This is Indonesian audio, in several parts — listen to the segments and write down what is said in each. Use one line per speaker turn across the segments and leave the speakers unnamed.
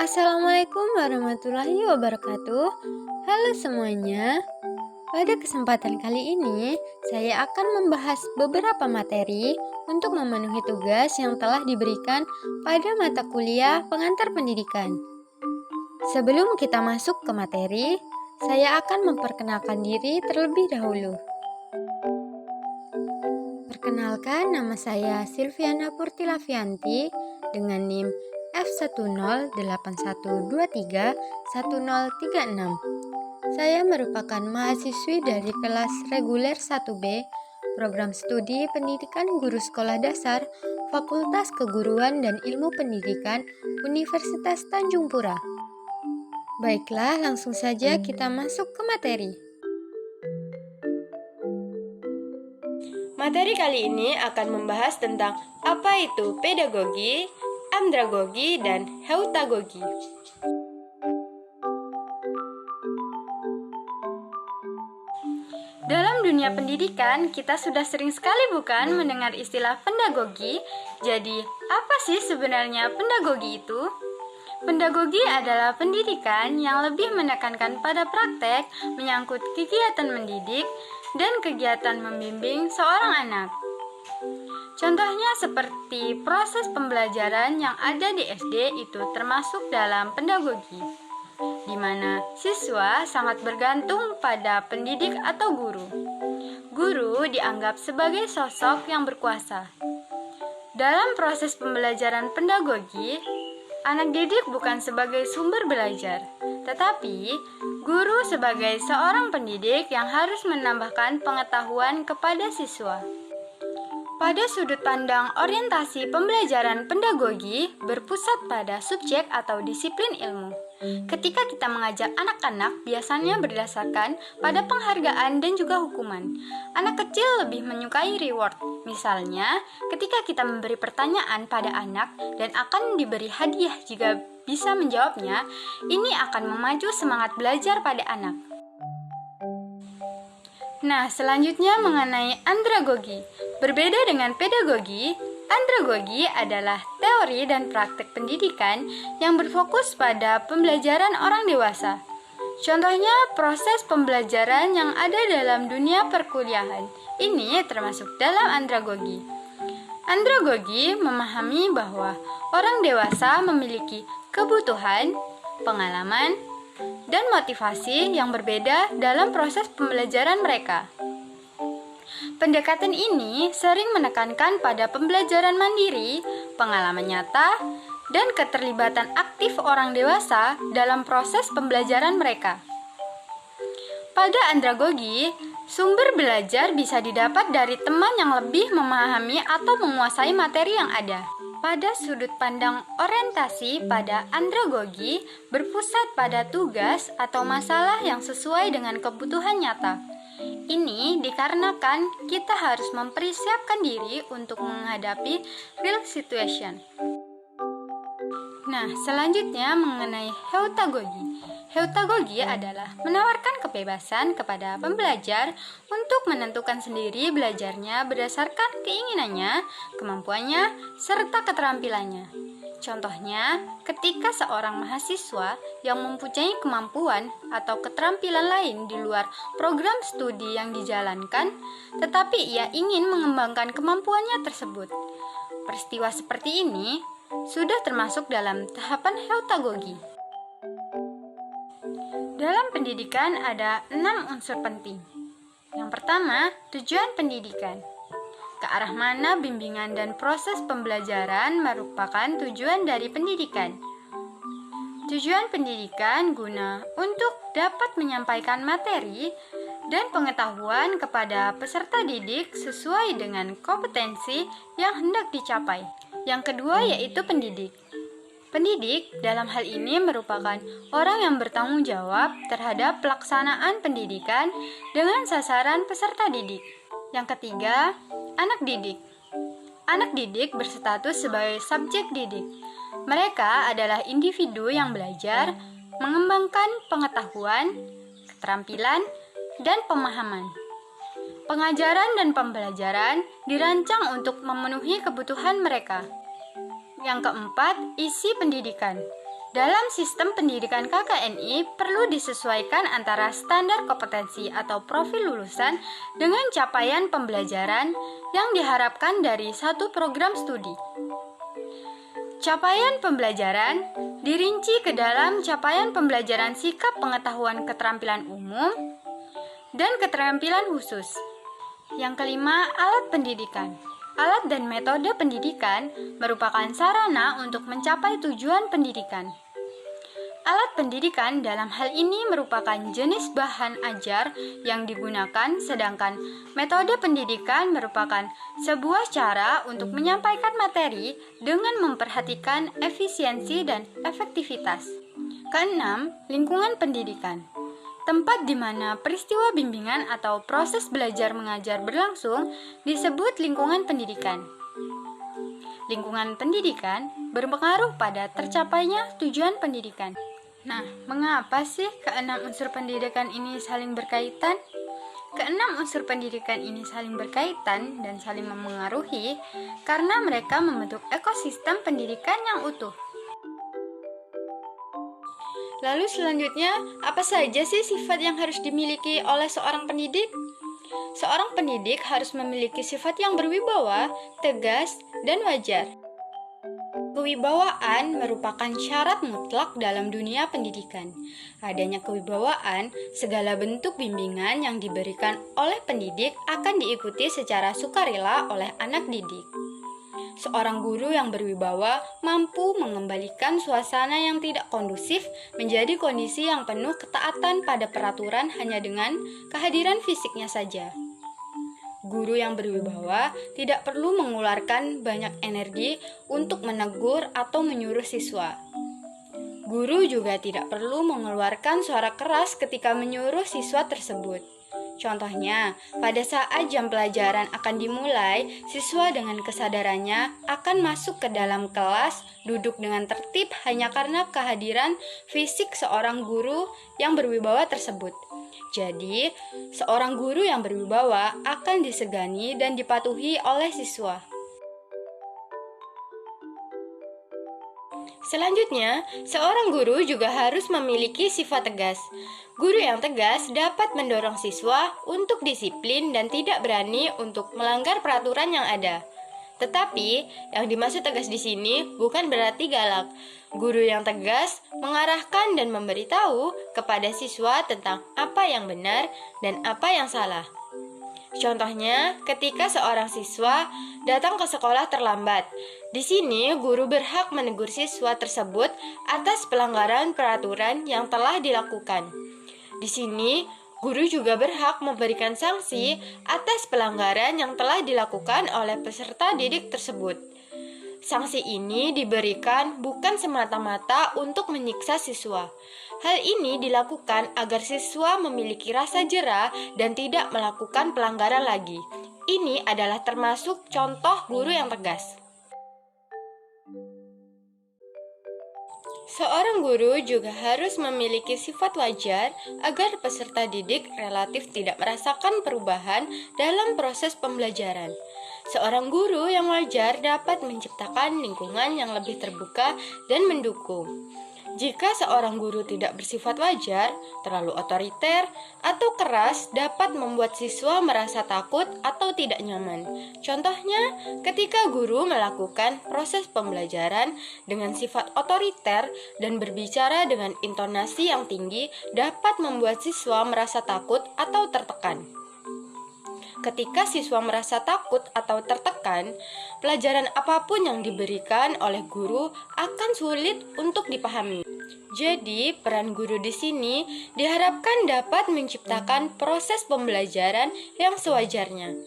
Assalamualaikum warahmatullahi wabarakatuh. Halo semuanya. Pada kesempatan kali ini, saya akan membahas beberapa materi untuk memenuhi tugas yang telah diberikan pada mata kuliah pengantar pendidikan. Sebelum kita masuk ke materi, saya akan memperkenalkan diri terlebih dahulu. Perkenalkan, nama saya Silviana Purtilavianti dengan NIM F1081231036. Saya merupakan mahasiswi dari kelas reguler 1B, Program Studi Pendidikan Guru Sekolah Dasar, Fakultas Keguruan dan Ilmu Pendidikan, Universitas Tanjung Pura. Baiklah, langsung saja kita masuk ke materi. Materi kali ini akan membahas tentang apa itu pedagogi, andragogi, dan heutagogi. Dalam dunia pendidikan, kita sudah sering sekali bukan mendengar istilah pedagogi. Jadi, apa sih sebenarnya pedagogi itu? Pedagogi adalah pendidikan yang lebih menekankan pada praktek menyangkut kegiatan mendidik dan kegiatan membimbing seorang anak. Contohnya seperti proses pembelajaran yang ada di SD itu termasuk dalam pedagogi, di mana siswa sangat bergantung pada pendidik atau guru. Guru dianggap sebagai sosok yang berkuasa. Dalam proses pembelajaran pedagogi, anak didik bukan sebagai sumber belajar, tetapi guru sebagai seorang pendidik yang harus menambahkan pengetahuan kepada siswa. Pada sudut pandang orientasi pembelajaran pedagogi berpusat pada subjek atau disiplin ilmu. Ketika kita mengajar anak-anak biasanya berdasarkan pada penghargaan dan juga hukuman. Anak kecil lebih menyukai reward. Misalnya, ketika kita memberi pertanyaan pada anak dan akan diberi hadiah jika bisa menjawabnya, ini akan memacu semangat belajar pada anak. Nah, selanjutnya mengenai andragogi. Berbeda dengan pedagogi, andragogi adalah teori dan praktek pendidikan yang berfokus pada pembelajaran orang dewasa. Contohnya, proses pembelajaran yang ada dalam dunia perkuliahan. Ini termasuk dalam andragogi. Andragogi memahami bahwa orang dewasa memiliki kebutuhan, pengalaman, dan motivasi yang berbeda dalam proses pembelajaran mereka. Pendekatan ini sering menekankan pada pembelajaran mandiri, pengalaman nyata, dan keterlibatan aktif orang dewasa dalam proses pembelajaran mereka. Pada andragogi, sumber belajar bisa didapat dari teman yang lebih memahami atau menguasai materi yang ada. Pada sudut pandang orientasi pada andragogi berpusat pada tugas atau masalah yang sesuai dengan kebutuhan nyata. Ini dikarenakan kita harus mempersiapkan diri untuk menghadapi real situation. Nah, selanjutnya mengenai heutagogi. Heutagogi adalah menawarkan kebebasan kepada pembelajar untuk menentukan sendiri belajarnya berdasarkan keinginannya, kemampuannya, serta keterampilannya. Contohnya, ketika seorang mahasiswa yang mempunyai kemampuan atau keterampilan lain di luar program studi yang dijalankan, tetapi ia ingin mengembangkan kemampuannya tersebut. Peristiwa seperti ini sudah termasuk dalam tahapan heutagogi. Dalam pendidikan ada 6 unsur penting. Yang pertama, tujuan pendidikan. Ke arah mana bimbingan dan proses pembelajaran merupakan tujuan dari pendidikan. Tujuan pendidikan guna untuk dapat menyampaikan materi dan pengetahuan kepada peserta didik sesuai dengan kompetensi yang hendak dicapai. Yang kedua yaitu pendidik. Pendidik dalam hal ini merupakan orang yang bertanggung jawab terhadap pelaksanaan pendidikan dengan sasaran peserta didik. Yang ketiga, anak didik. Anak didik berstatus sebagai subjek didik. Mereka adalah individu yang belajar, mengembangkan pengetahuan, keterampilan, dan pemahaman. Pengajaran dan pembelajaran dirancang untuk memenuhi kebutuhan mereka. Yang keempat, isi pendidikan. Dalam sistem pendidikan KKNI perlu disesuaikan antara standar kompetensi atau profil lulusan dengan capaian pembelajaran yang diharapkan dari satu program studi. Capaian pembelajaran dirinci ke dalam capaian pembelajaran sikap pengetahuan keterampilan umum dan keterampilan khusus. Yang kelima, alat pendidikan. Alat dan metode pendidikan merupakan sarana untuk mencapai tujuan pendidikan. Alat pendidikan dalam hal ini merupakan jenis bahan ajar yang digunakan, sedangkan metode pendidikan merupakan sebuah cara untuk menyampaikan materi dengan memperhatikan efisiensi dan efektivitas. Keenam, lingkungan pendidikan. Tempat di mana peristiwa bimbingan atau proses belajar mengajar berlangsung disebut lingkungan pendidikan. Lingkungan pendidikan berpengaruh pada tercapainya tujuan pendidikan. Nah, mengapa sih keenam unsur pendidikan ini saling berkaitan? Keenam unsur pendidikan ini saling berkaitan dan saling memengaruhi karena mereka membentuk ekosistem pendidikan yang utuh. Lalu selanjutnya, apa saja sih sifat yang harus dimiliki oleh seorang pendidik? Seorang pendidik harus memiliki sifat yang berwibawa, tegas, dan wajar. Kewibawaan merupakan syarat mutlak dalam dunia pendidikan. Adanya kewibawaan, segala bentuk bimbingan yang diberikan oleh pendidik akan diikuti secara sukarela oleh anak didik. Seorang guru yang berwibawa mampu mengembalikan suasana yang tidak kondusif menjadi kondisi yang penuh ketaatan pada peraturan hanya dengan kehadiran fisiknya saja. Guru yang berwibawa tidak perlu mengeluarkan banyak energi untuk menegur atau menyuruh siswa. Guru juga tidak perlu mengeluarkan suara keras ketika menyuruh siswa tersebut. Contohnya, pada saat jam pelajaran akan dimulai, siswa dengan kesadarannya akan masuk ke dalam kelas, duduk dengan tertib hanya karena kehadiran fisik seorang guru yang berwibawa tersebut. Jadi, seorang guru yang berwibawa akan disegani dan dipatuhi oleh siswa. Selanjutnya, seorang guru juga harus memiliki sifat tegas. Guru yang tegas dapat mendorong siswa untuk disiplin dan tidak berani untuk melanggar peraturan yang ada. Tetapi, yang dimaksud tegas di sini bukan berarti galak. Guru yang tegas mengarahkan dan memberitahu kepada siswa tentang apa yang benar dan apa yang salah. Contohnya, ketika seorang siswa datang ke sekolah terlambat. Di sini, guru berhak menegur siswa tersebut atas pelanggaran peraturan yang telah dilakukan. Di sini, guru juga berhak memberikan sanksi atas pelanggaran yang telah dilakukan oleh peserta didik tersebut. Sanksi ini diberikan bukan semata-mata untuk menyiksa siswa. Hal ini dilakukan agar siswa memiliki rasa jera dan tidak melakukan pelanggaran lagi. Ini adalah termasuk contoh guru yang tegas. Seorang guru juga harus memiliki sifat wajar agar peserta didik relatif tidak merasakan perubahan dalam proses pembelajaran. Seorang guru yang wajar dapat menciptakan lingkungan yang lebih terbuka dan mendukung. Jika seorang guru tidak bersifat wajar, terlalu otoriter, atau keras dapat membuat siswa merasa takut atau tidak nyaman. Contohnya, ketika guru melakukan proses pembelajaran dengan sifat otoriter dan berbicara dengan intonasi yang tinggi dapat membuat siswa merasa takut atau tertekan. Ketika siswa merasa takut atau tertekan, pelajaran apapun yang diberikan oleh guru akan sulit untuk dipahami. Jadi, peran guru di sini diharapkan dapat menciptakan proses pembelajaran yang sewajarnya.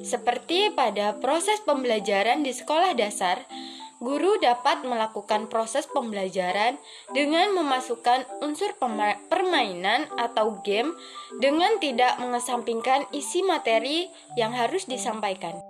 Seperti pada proses pembelajaran di sekolah dasar, guru dapat melakukan proses pembelajaran dengan memasukkan unsur permainan atau game dengan tidak mengesampingkan isi materi yang harus disampaikan.